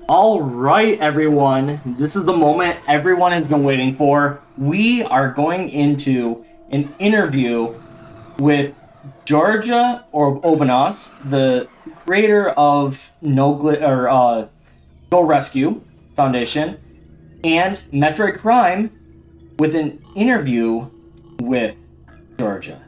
All right, everyone. This is the moment everyone has been waiting for. We are going into an interview with Georgia or Obenaus, the creator of Go Rescue Foundation, and Metroid Crime, with an interview with Georgia.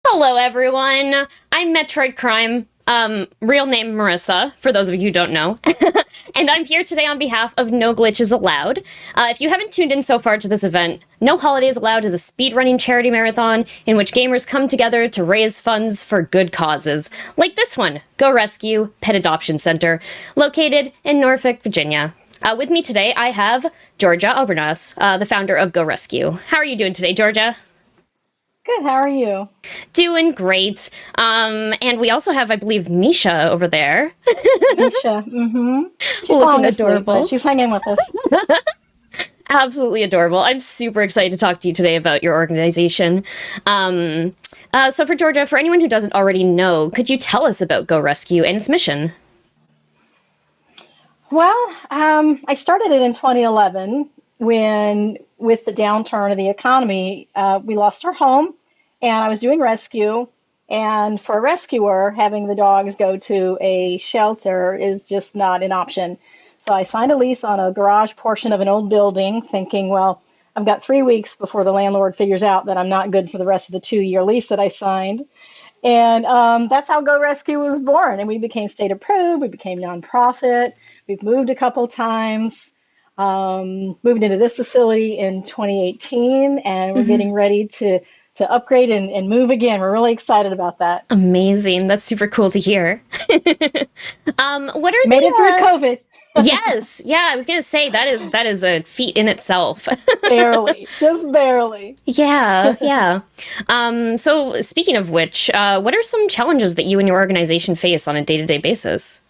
Hello, everyone. I'm Metroid Crime, real name Marissa, for those of you who don't know. And I'm here today on behalf of No Glitches Allowed. If you haven't tuned in so far to this event, No Holidays Allowed is a speedrunning charity marathon in which gamers come together to raise funds for good causes, like this one, Go Rescue Pet Adoption Center, located in Norfolk, Virginia. With me today, I have Georgia Obenaus, the founder of Go Rescue. How are you doing today, Georgia? Good. How are you? Doing great. And we also have, I believe, Misha over there. Misha. She's Looking falling asleep, adorable. but she's hanging with us. Absolutely adorable. I'm super excited to talk to you today about your organization. So for Georgia, for anyone who doesn't already know, could you tell us about Go Rescue and its mission? Well, I started it in 2011 when, with the downturn of the economy, we lost our home, and I was doing rescue. And for a rescuer, having the dogs go to a shelter is just not an option. So I signed a lease on a garage portion of an old building, thinking, well, I've got 3 weeks before the landlord figures out that I'm not good for the rest of the 2-year lease that I signed. And that's how Go Rescue was born. And we became state approved, we became nonprofit, we've moved a couple times, moved into this facility in 2018, and we're Mhm. getting ready to upgrade and move again. We're really excited about that. Amazing. That's super cool to hear. What are Made it through the COVID. Yes, yeah, I was gonna say that is a feat in itself. Barely, just barely. Yeah, yeah. So speaking of which, what are some challenges that you and your organization face on a day-to-day basis?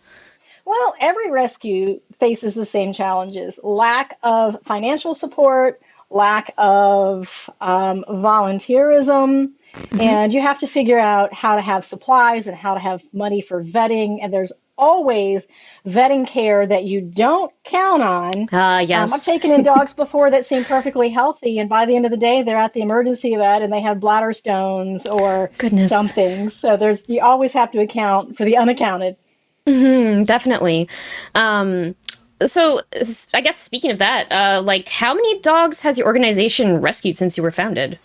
Well, every rescue faces the same challenges: lack of financial support, lack of volunteerism, Hmm. and you have to figure out how to have supplies and how to have money for vetting. And there's always vetting care that you don't count on. I've Yes. taken in dogs before that seem perfectly healthy, and by the end of the day, they're at the emergency vet and they have bladder stones or Goodness. something. So you always have to account for the unaccounted. Definitely. Um, I guess speaking of that, like how many dogs has your organization rescued since you were founded?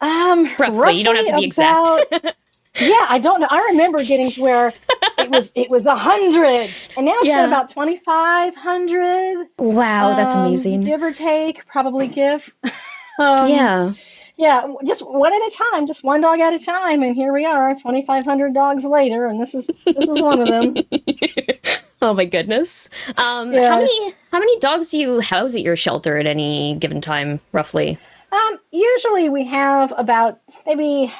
Roughly, you don't have Roughly to be exact. about, yeah, I don't know. I remember getting to where it was 100, and now it's been Yeah. about 2,500, Wow, that's amazing. give or take, probably give. Um, Yeah. yeah, just one at a time, just one dog at a time, and here we are, 2,500 dogs later, and this is one of them. Oh my goodness. How Yeah. many dogs do you house at your shelter at any given time, roughly? Usually we have about maybe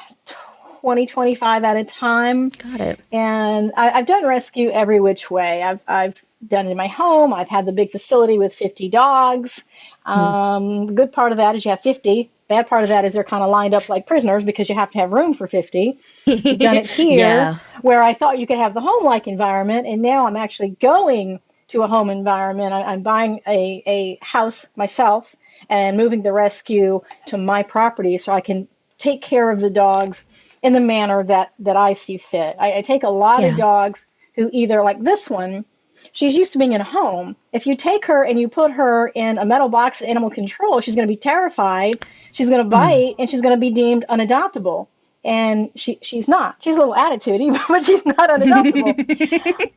20, 25 at a time. Got it. And I've done rescue every which way. I've done it in my home. I've had the big facility with 50 dogs. Hmm. The good part of that is you have 50. Bad part of that is they're kind of lined up like prisoners because you have to have room for 50. We've done it here Yeah. where I thought you could have the home-like environment, and now I'm actually going to a home environment. I'm buying a house myself and moving the rescue to my property so I can take care of the dogs in the manner that I see fit. I take a lot of Yeah. dogs who either, like this one, she's used to being in a home. If you take her and you put her in a metal box at animal control, she's going to be terrified, she's going to Mm. bite, and she's going to be deemed unadoptable. And she's not. She's a little attitudey, but she's not unadoptable.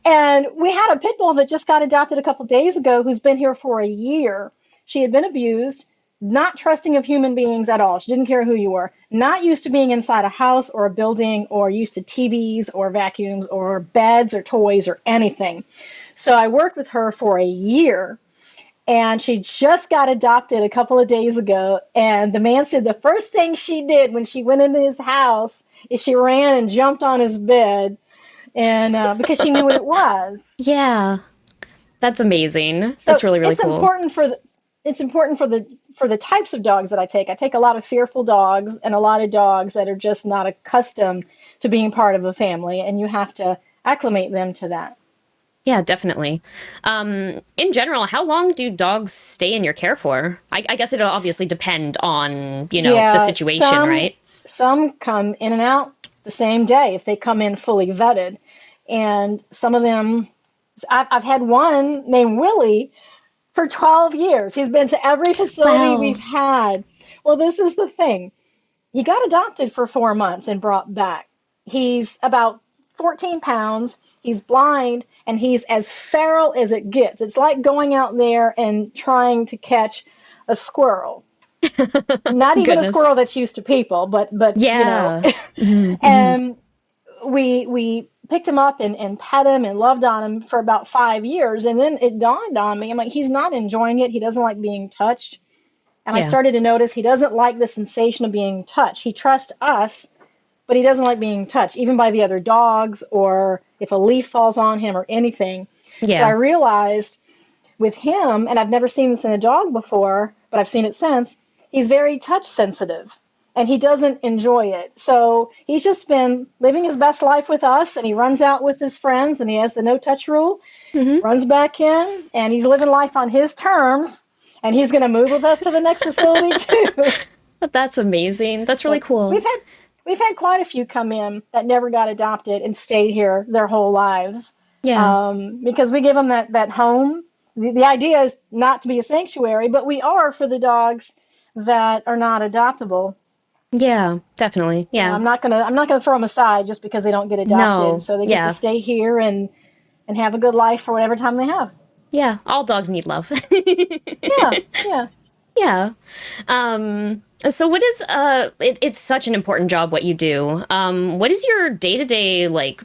And we had a pit bull that just got adopted a couple days ago who's been here for a year. She had been abused, not trusting of human beings at all. She didn't care who you were, not used to being inside a house or a building or used to TVs or vacuums or beds or toys or anything. So I worked with her for a year, and she just got adopted a couple of days ago. And the man said the first thing she did when she went into his house is she ran and jumped on his bed, and because she knew what it was. Yeah. That's amazing. So That's really, really it's cool. important for it's important for the types of dogs that I take. I take a lot of fearful dogs and a lot of dogs that are just not accustomed to being part of a family, and you have to acclimate them to that. Yeah, definitely. In general, how long do dogs stay in your care for? I guess it'll obviously depend on, the Yeah, situation, right? some come in and out the same day if they come in fully vetted, and some of them. I've had one named Willie for 12 years. He's been to every facility we've Wow. had. Well, this is the thing. He got adopted for 4 months and brought back. He's about 14 pounds. He's blind and he's as feral as it gets. It's like going out there and trying to catch a squirrel. Not even a Goodness. squirrel that's used to people, but Yeah. Hmm. and we picked him up and pet him and loved on him for about 5 years. And then it dawned on me, I'm like, he's not enjoying it. He doesn't like being touched. And I Yeah. started to notice he doesn't like the sensation of being touched. He trusts us, but he doesn't like being touched, even by the other dogs or if a leaf falls on him or anything. So I Yeah. realized with him, and I've never seen this in a dog before, but I've seen it since, he's very touch sensitive and he doesn't enjoy it. So he's just been living his best life with us, and he runs out with his friends and he has the no touch rule, Hmm. runs back in, and he's living life on his terms. And he's going to move with us to the next facility too. That's amazing. That's really But cool. we've had quite a few come in that never got adopted and stayed here their whole lives, Yeah. because we give them that home. The idea is not to be a sanctuary, but we are for the dogs that are not adoptable. Yeah, definitely. Yeah. I'm not gonna throw them aside just because they don't get adopted. No. So they get to Yeah. stay here and have a good life for whatever time they have. Yeah. All dogs need love. Yeah, yeah. Yeah. So what is it's such an important job what you do. What is your day-to-day like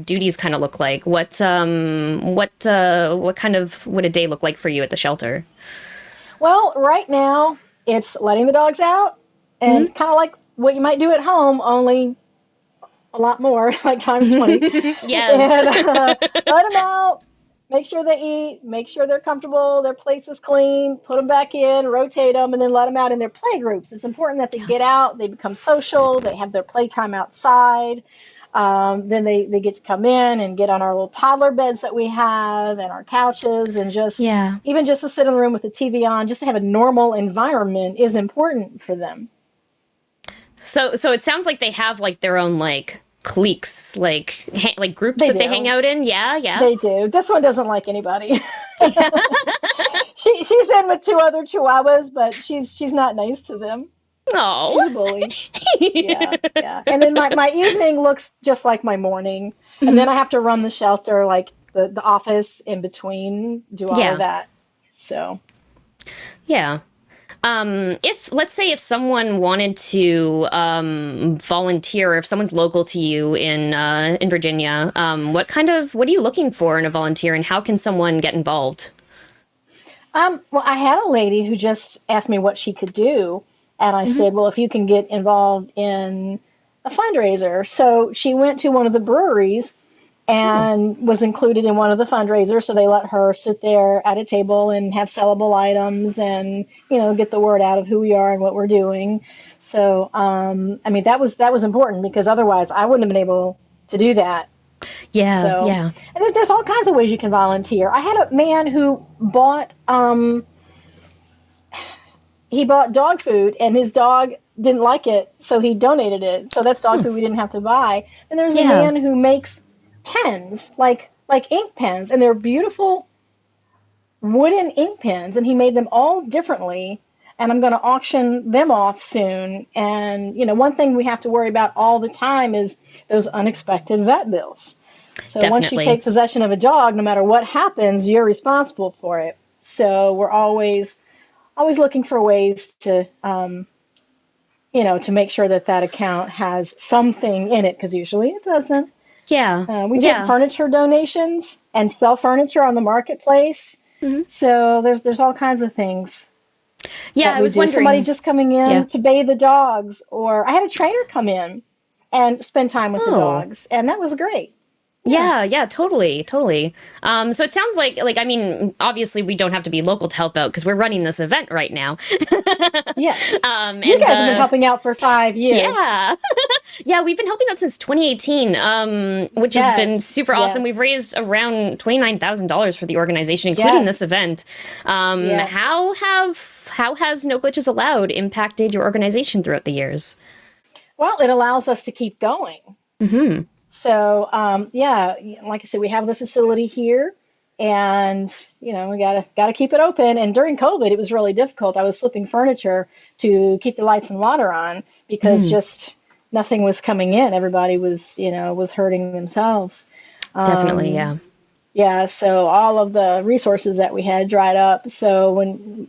duties kind of look like? What kind of would a day look like for you at the shelter? Well, right now it's letting the dogs out Hmm. and kind of like what you might do at home, only a lot more, like times 20. Yes. And let them out, make sure they eat, make sure they're comfortable, their place is clean, put them back in, rotate them, and then let them out in their play groups. It's important that they get out, they become social, they have their playtime outside. Then they get to come in and get on our little toddler beds that we have and our couches, and just Yeah. even just to sit in the room with the TV on, just to have a normal environment is important for them. So it sounds like they have like their own like cliques, like groups They that they hang do. out in. Yeah, yeah. They do. This one doesn't like anybody. She's in with two other chihuahuas, but she's not nice to them. She's a Oh. bully. Yeah, yeah. And then my evening looks just like my morning. And then I have to run the shelter, like the office in between, do all of Yeah. that. So, Yeah. If let's say if someone wanted to volunteer, or if someone's local to you in Virginia, what are you looking for in a volunteer, and how can someone get involved? well, I had a lady who just asked me what she could do. And I Hmm. said, well, if you can get involved in a fundraiser. So she went to one of the breweries Oh, and was included in one of the fundraisers. So they let her sit there at a table and have sellable items and, get the word out of who we are and what we're doing. So, I mean, that was important because otherwise I wouldn't have been able to do that. yeah, So, yeah. and there's all kinds of ways you can volunteer. I had a man who bought dog food and his dog didn't like it, so he donated it. So that's dog Hmm. food we didn't have to buy. And there's a Yeah. man who makes pens, like ink pens, and they're beautiful wooden ink pens, and he made them all differently. And I'm going to auction them off soon. And one thing we have to worry about all the time is those unexpected vet bills. So once you Definitely. take possession of a dog, no matter what happens, you're responsible for it. So we're always looking for ways to make sure that account has something in it, because usually it doesn't. Yeah. We take Yeah. furniture donations and sell furniture on the marketplace. Hmm. So there's all kinds of things Yeah, that I we was do. Somebody wondering. just coming Yeah. in to bathe the dogs, or I had a trainer come in and spend time with the Oh. dogs, and that was great. Yeah, totally, totally. So it sounds like I mean, obviously we don't have to be local to help out because we're running this event right now. Yes. You And guys have been helping out for 5 years. yeah, yeah, we've been helping out since 2018, which has been Yes. super awesome. We've Yes. raised around $29,000 for the organization, including this Yes. event. Yes. How has No Glitches Allowed impacted your organization throughout the years? Well, it allows us to keep going. Mm-hmm. So, yeah, like I said, we have the facility here, and we gotta keep it open. And during COVID, it was really difficult. I was flipping furniture to keep the lights and water on because Mm, just nothing was coming in. Everybody was hurting themselves. definitely, Um, yeah. yeah, so all of the resources that we had dried up. So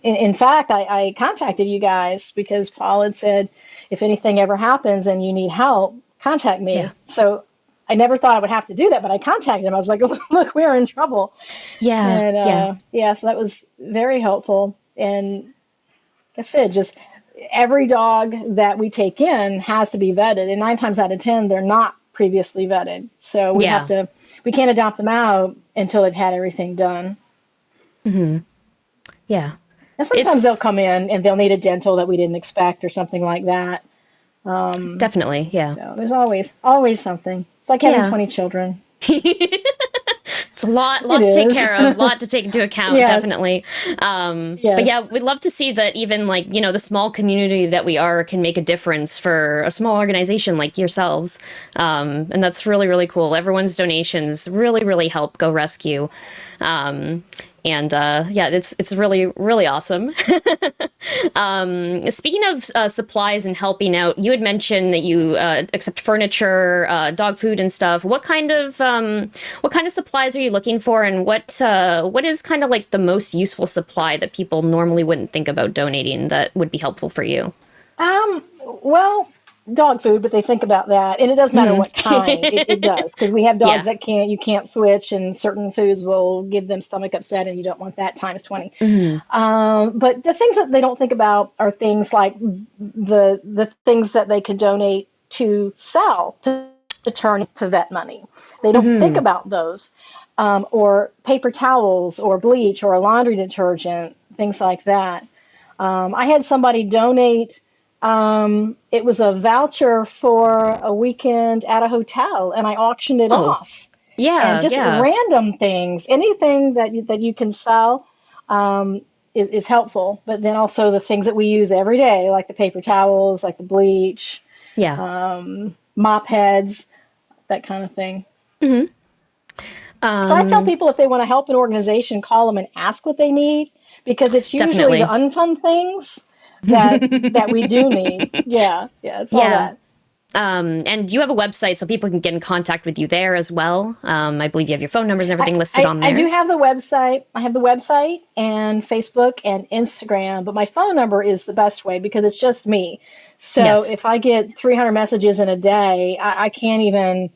in fact, I contacted you guys because Paul had said, if anything ever happens and you need help, contact Yeah. me. So I never thought I would have to do that, but I contacted him. I was like, look, we're in trouble. Yeah, And yeah. yeah, so that was very helpful. And like I said, just every dog that we take in has to be vetted. And 9 times out of 10, they're not previously vetted. So Yeah. we can't adopt them out until they've had everything done. Hmm. Yeah. And sometimes they'll It's come in and they'll need a dental that we didn't expect or something like that. definitely, yeah. So there's always something. It's like having Yeah. 20 children. It's a lot It to take is. care of, lot to take into account, Yes. definitely. But yeah, Yes. we'd love to see that even like, the small community that we are can make a difference for a small organization like yourselves. And that's really, really cool. Everyone's donations really, really help Go Rescue. And yeah, it's really, really awesome. Speaking of supplies and helping out, you had mentioned that you accept furniture, dog food, and stuff. What kind of supplies are you looking for, and what is kind of like the most useful supply that people normally wouldn't think about donating that would be helpful for you? Well, dog food, but they think about that, and it doesn't matter Hmm. what kind. It does, because we have dogs Yeah. that you can't switch, and certain foods will give them stomach upset, and you don't want that times 20. Hmm. But the things that they don't think about are things like the things that they could donate to sell to turn to vet money. They don't think Hmm. about those, or paper towels, or bleach, or a laundry detergent, things like that. I had somebody donate. It was a voucher for a weekend at a hotel, and I auctioned it Oh, off. And yeah, just yeah. random things, anything that you can sell, is helpful. But then also the things that we use every day, like the paper towels, like the bleach, Yeah. mop heads, that kind of thing. Hmm. So I tell Um, people if they want to help an organization, call them and ask what they need, because it's usually the definitely. unfun things that we do need. Yeah, yeah, it's all Yeah. that. And you have a website so people can get in contact with you there as well. I believe you have your phone numbers and everything listed on I do there. have the website. I have the website and Facebook and Instagram, but my phone number is the best way because it's just me. So Yes. if I get 300 messages in a day, I can't even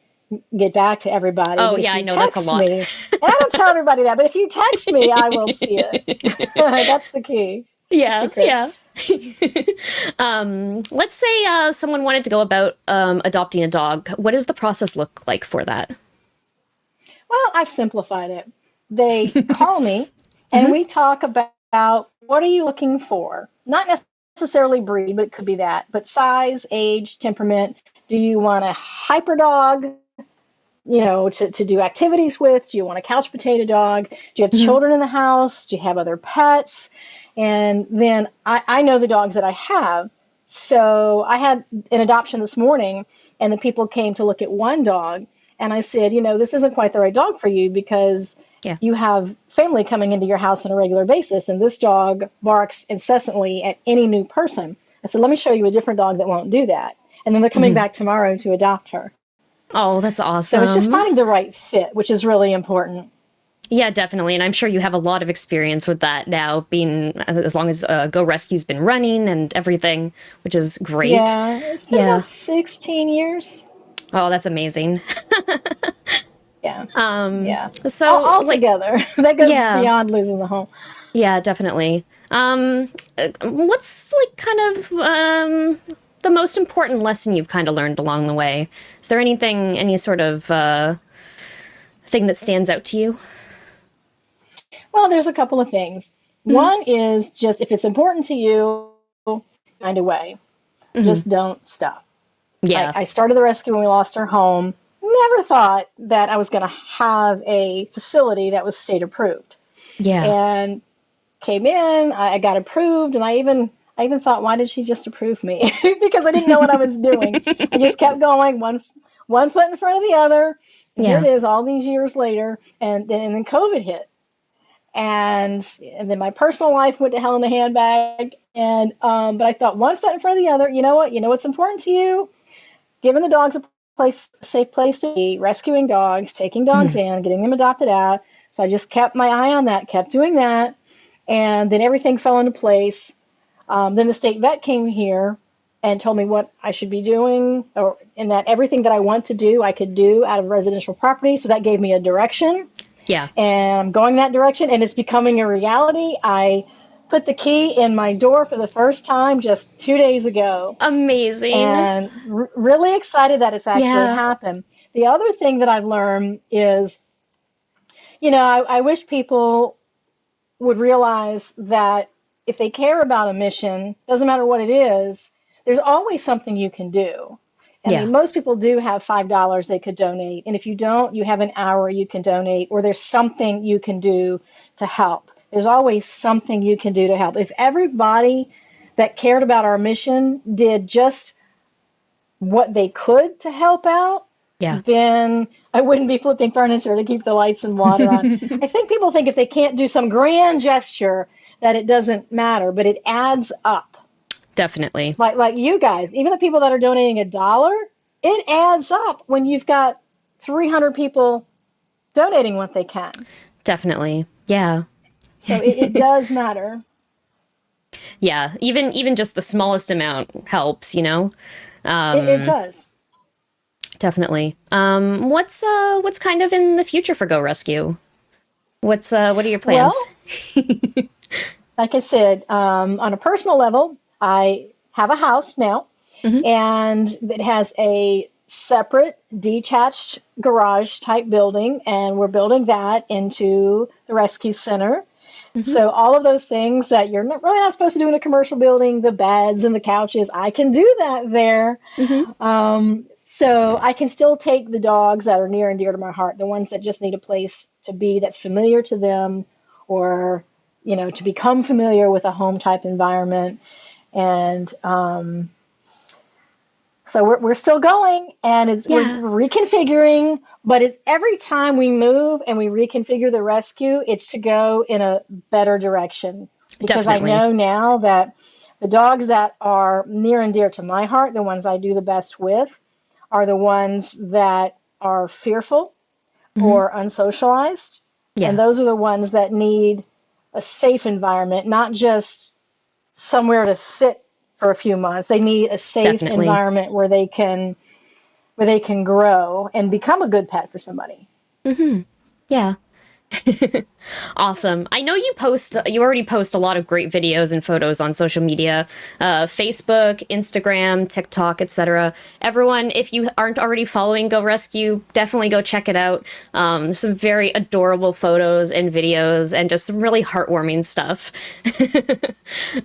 get back to everybody. Oh, But if yeah, I you know that's a text lot. me, and I don't tell everybody that, but if you text me, I will see it. That's the key. It's the Yeah, secret. yeah. Let's say someone wanted to go about adopting a dog. What does the process look like for that? Well, I've simplified it. They call me and Hmm. we talk about what are you looking for? Not necessarily breed, but it could be that. But size, age, temperament. Do you want a hyper dog, to do activities with? Do you want a couch potato dog? Do you have Hmm. children in the house? Do you have other pets? And then I know the dogs that I have. So I had an adoption this morning, and the people came to look at one dog. And I said, this isn't quite the right dog for you because Yeah. you have family coming into your house on a regular basis, and this dog barks incessantly at any new person. I said, let me show you a different dog that won't do that. And then they're coming Hmm. back tomorrow to adopt her. Oh, that's So it's just awesome. finding the right fit, which is really important. Yeah, definitely. And I'm sure you have a lot of experience with that now, being as long as Go Rescue's been running and everything, which is great. Yeah, it's been about Yeah. 16 years. Oh, that's amazing. Yeah, Um, yeah. All, so all like, together. That goes yeah, beyond losing the home. yeah, definitely. What's like kind of the most important lesson you've kind of learned along the way? Is there anything, any sort of thing that stands out to you? Well, there's a couple of things. One is just if it's important to you, find a way. Just don't stop. Yeah. I started the rescue when we lost our home. Never thought that I was going to have a facility that was state approved. Yeah. And came in, I got approved, and I even thought, why did she just approve me? Because I didn't know what I was doing. I just kept going, one foot in front of the other. And here it is, all these years later, and then COVID hit, and then my personal life went to hell in a handbag. And but I thought, one foot in front of the other. You know what? You know what's important to you? Giving the dogs a safe place to be, rescuing dogs, taking dogs in, getting them adopted out. So I just kept my eye on that, kept doing that. And then everything fell into place. Then the state vet came here and told me what I should be doing, and that everything that I want to do, I could do out of residential property. So that gave me a direction. Yeah. And I'm going that direction, and it's becoming a reality. I put the key in my door for the first time just 2 days ago. Amazing. And really excited that it's actually happened. The other thing that I've learned is, I wish people would realize that if they care about a mission, doesn't matter what it is, there's always something you can do. I mean, most people do have $5 they could donate. And if you don't, you have an hour you can donate, or there's something you can do to help. There's always something you can do to help. If everybody that cared about our mission did just what they could to help out, then I wouldn't be flipping furniture to keep the lights and water on. I think people think if they can't do some grand gesture that it doesn't matter, but it adds up. Definitely. Like you guys, even the people that are donating $1, it adds up when you've got 300 people donating what they can. Definitely. Yeah. So it does matter. Yeah. Even just the smallest amount helps, It does. Definitely. What's kind of in the future for Go Rescue? What are your plans? Well, like I said, on a personal level, I have a house now, and it has a separate detached garage type building, and we're building that into the rescue center. So all of those things that you're really not supposed to do in a commercial building, the beds and the couches, I can do that there. So I can still take the dogs that are near and dear to my heart, the ones that just need a place to be that's familiar to them, or, to become familiar with a home type environment. And so we're still going, and we're reconfiguring, but it's every time we move and we reconfigure the rescue, it's to go in a better direction. Because I know now that the dogs that are near and dear to my heart, the ones I do the best with, are the ones that are fearful or unsocialized. And those are the ones that need a safe environment, not just somewhere to sit for a few months. They need a safe environment where they can grow and become a good pet for somebody. Yeah. Awesome. I know you already post a lot of great videos and photos on social media, Facebook, Instagram, TikTok, etc. Everyone, if you aren't already following Go Rescue, definitely go check it out. Some very adorable photos and videos and just some really heartwarming stuff.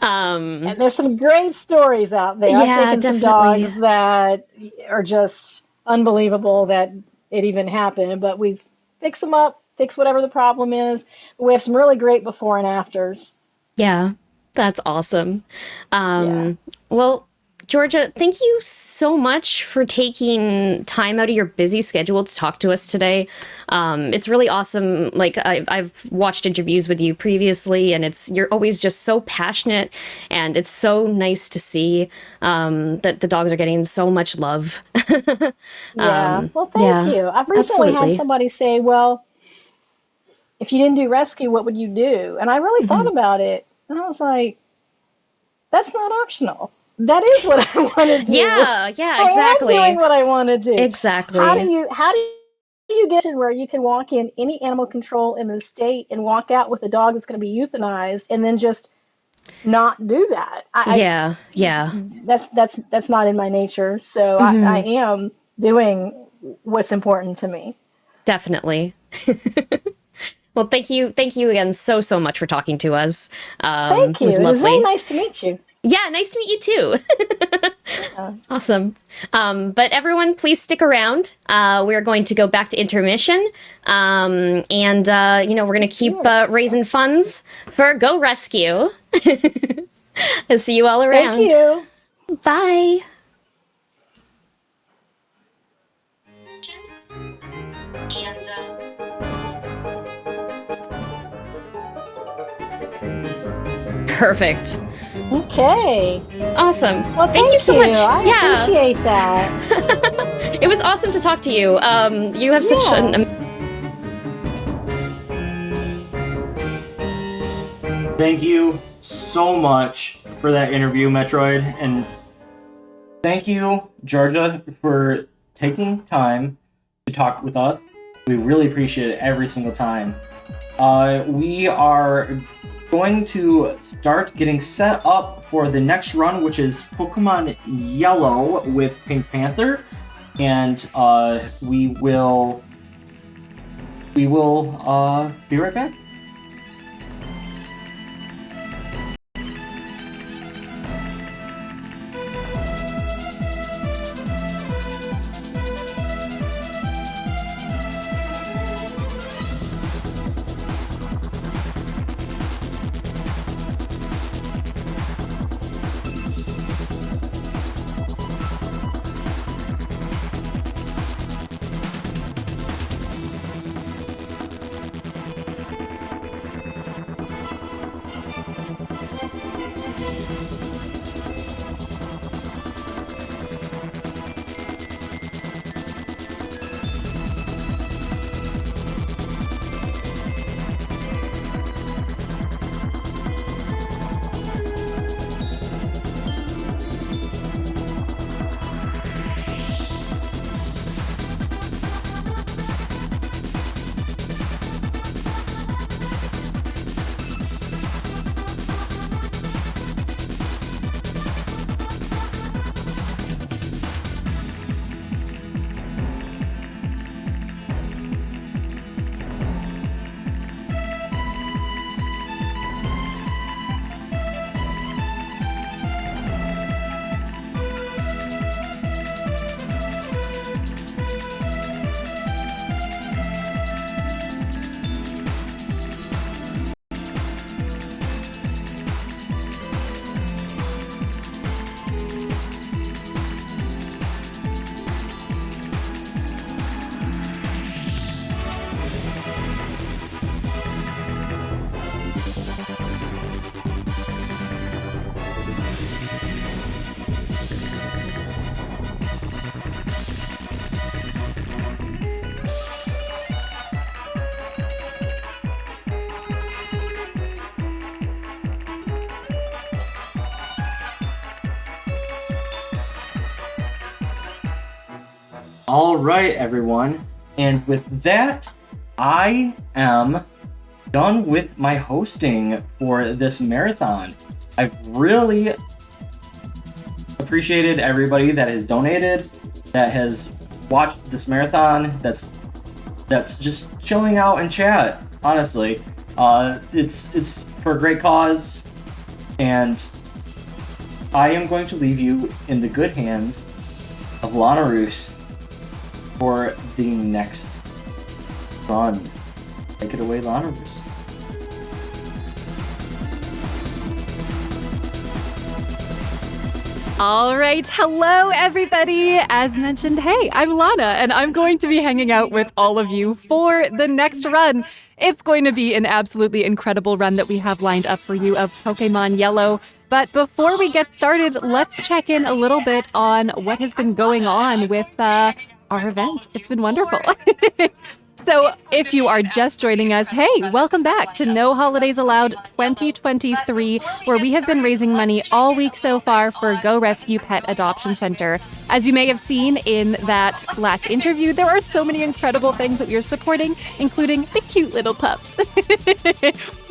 And there's some great stories out there. I've taken some dogs that are just unbelievable that it even happened, but we've fixed them up, fix whatever the problem is. We have some really great before and afters. Yeah, that's awesome. Well, Georgia, thank you so much for taking time out of your busy schedule to talk to us today. It's really awesome. Like I've watched interviews with you previously, and you're always just so passionate, and it's so nice to see that the dogs are getting so much love. Well, thank you. I've recently had somebody say, well, if you didn't do rescue, what would you do? And I really thought about it. And I was like, that's not optional. That is what I want to do. Yeah, exactly. I am doing what I want to do. Exactly. How do you get to where you can walk in any animal control in the state and walk out with a dog that's going to be euthanized and then just not do that? That's not in my nature. So I am doing what's important to me. Definitely. Well, thank you again so much for talking to us. Thank you. It was very nice to meet you. Yeah, nice to meet you too. Awesome. But everyone, please stick around. We're going to go back to intermission. And, we're going to keep raising funds for Go Rescue. I'll see you all around. Thank you. Bye. Perfect. Okay. Awesome. Well, thank you so much. I appreciate that. It was awesome to talk to you. You have such an Thank you so much for that interview, Metroid, and thank you, Georgia, for taking time to talk with us. We really appreciate it every single time. We are going to start getting set up for the next run, which is Pokemon Yellow with Pink Panther, and we will be right back. All right, everyone. And with that, I am done with my hosting for this marathon. I've really appreciated everybody that has donated, that has watched this marathon, that's just chilling out in chat, honestly. It's for a great cause, and I am going to leave you in the good hands of Lanarus for the next run. Take it away, Lanarus. All right, hello everybody. As mentioned, hey, I'm Lana, and I'm going to be hanging out with all of you for the next run. It's going to be an absolutely incredible run that we have lined up for you of Pokemon Yellow. But before we get started, let's check in a little bit on what has been going on with our event. It's been wonderful. So if you are just joining us, hey, welcome back to No Holidays Allowed 2023, where we have been raising money all week so far for Go Rescue Pet Adoption Center. As you may have seen in that last interview, there are so many incredible things that we are supporting, including the cute little pups.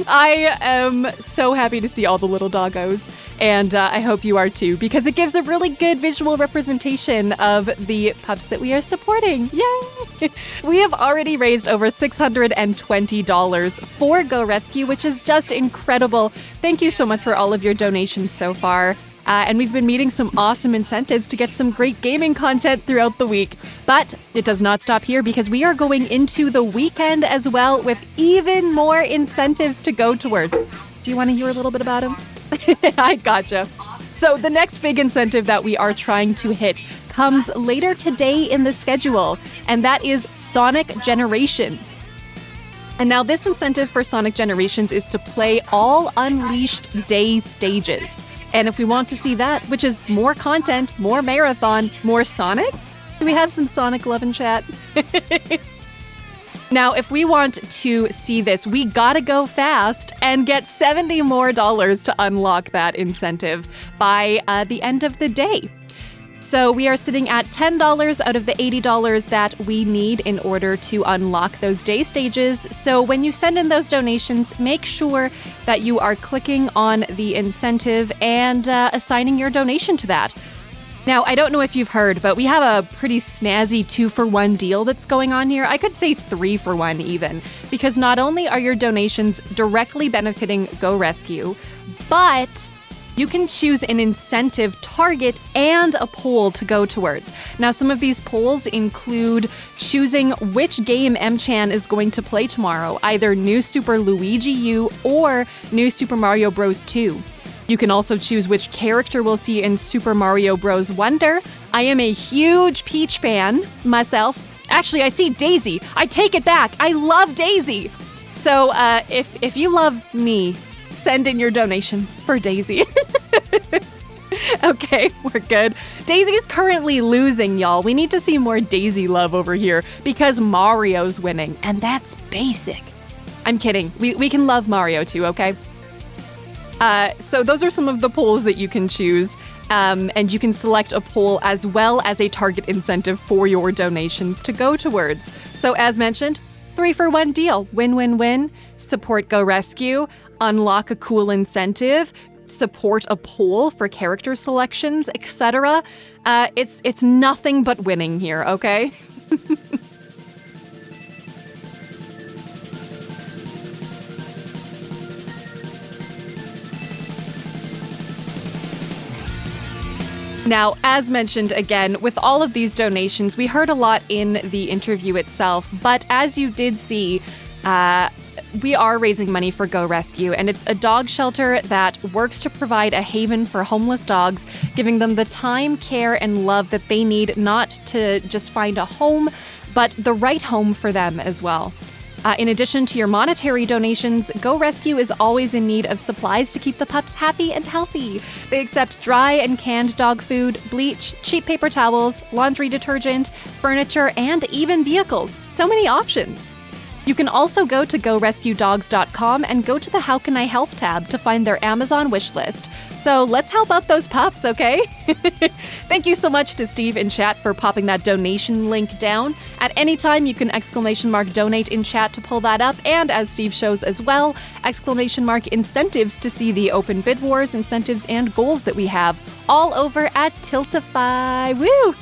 I am so happy to see all the little doggos, and I hope you are too, because it gives a really good visual representation of the pups that we are supporting. Yay! We have already raised over $620 for Go Rescue, which is just incredible. Thank you so much for all of your donations so far. And we've been meeting some awesome incentives to get some great gaming content throughout the week. But it does not stop here, because we are going into the weekend as well with even more incentives to go towards. Do you want to hear a little bit about them? I gotcha. So the next big incentive that we are trying to hit comes later today in the schedule, and that is Sonic Generations. And now this incentive for Sonic Generations is to play all Unleashed Day stages. And if we want to see that, which is more content, more marathon, more Sonic, do we have some Sonic love in chat? Now, if we want to see this, we gotta go fast and get $70 more to unlock that incentive by the end of the day. So we are sitting at $10 out of the $80 that we need in order to unlock those day stages. So when you send in those donations, make sure that you are clicking on the incentive and assigning your donation to that. Now, I don't know if you've heard, but we have a pretty snazzy 2-for-1 deal that's going on here. I could say 3-for-1 even, because not only are your donations directly benefiting Go Rescue, but you can choose an incentive target and a poll to go towards. Now, some of these polls include choosing which game M-Chan is going to play tomorrow, either New Super Luigi U or New Super Mario Bros. 2. You can also choose which character we'll see in Super Mario Bros. Wonder. I am a huge Peach fan myself. Actually, I see Daisy. I take it back. I love Daisy. So if you love me, send in your donations for Daisy. Okay, we're good. Daisy's currently losing, y'all. We need to see more Daisy love over here because Mario's winning, and that's basic. I'm kidding. We can love Mario too, okay? So those are some of the polls that you can choose, and you can select a poll as well as a target incentive for your donations to go towards. So as mentioned, 3-for-1 deal. Win-win-win. Support Go Rescue. Unlock a cool incentive, support a poll for character selections, etc. It's nothing but winning here, okay? Now, as mentioned again, with all of these donations, we heard a lot in the interview itself, but as you did see, we are raising money for Go Rescue, and it's a dog shelter that works to provide a haven for homeless dogs, giving them the time, care, and love that they need, not to just find a home, but the right home for them as well. In addition to your monetary donations, Go Rescue is always in need of supplies to keep the pups happy and healthy. They accept dry and canned dog food, bleach, cheap paper towels, laundry detergent, furniture, and even vehicles. So many options. You can also go to GoRescueDogs.com and go to the How Can I Help tab to find their Amazon wish list. So let's help out those pups, okay? Thank you so much to Steve in chat for popping that donation link down. At any time, you can !donate in chat to pull that up, and as Steve shows as well, !incentives to see the open bid wars, incentives, and goals that we have all over at Tiltify. Woo!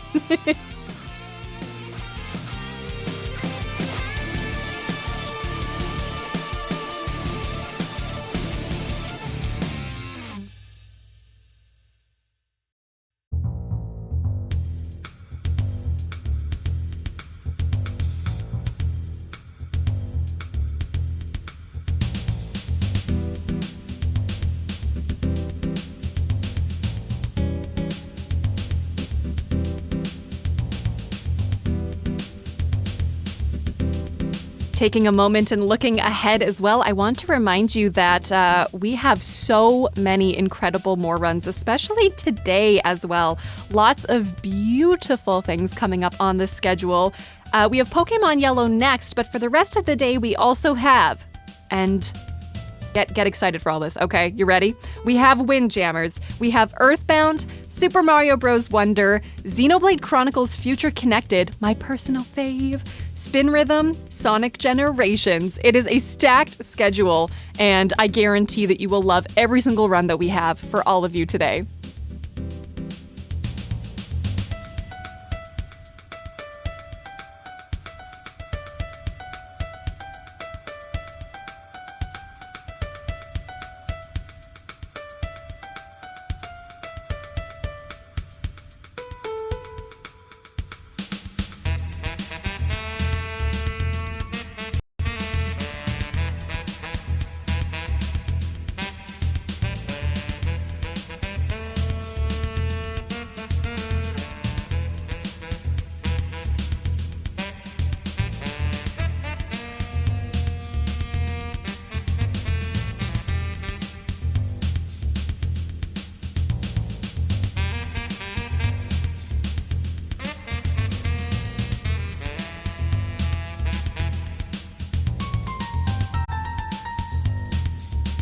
Taking a moment and looking ahead as well, I want to remind you that we have so many incredible more runs, especially today as well. Lots of beautiful things coming up on the schedule. We have Pokemon Yellow next, but for the rest of the day, we also have, and Get excited for all this, okay? You ready? We have Windjammers, we have Earthbound, Super Mario Bros. Wonder, Xenoblade Chronicles Future Connected, my personal fave, Spin Rhythm, Sonic Generations. It is a stacked schedule, and I guarantee that you will love every single run that we have for all of you today.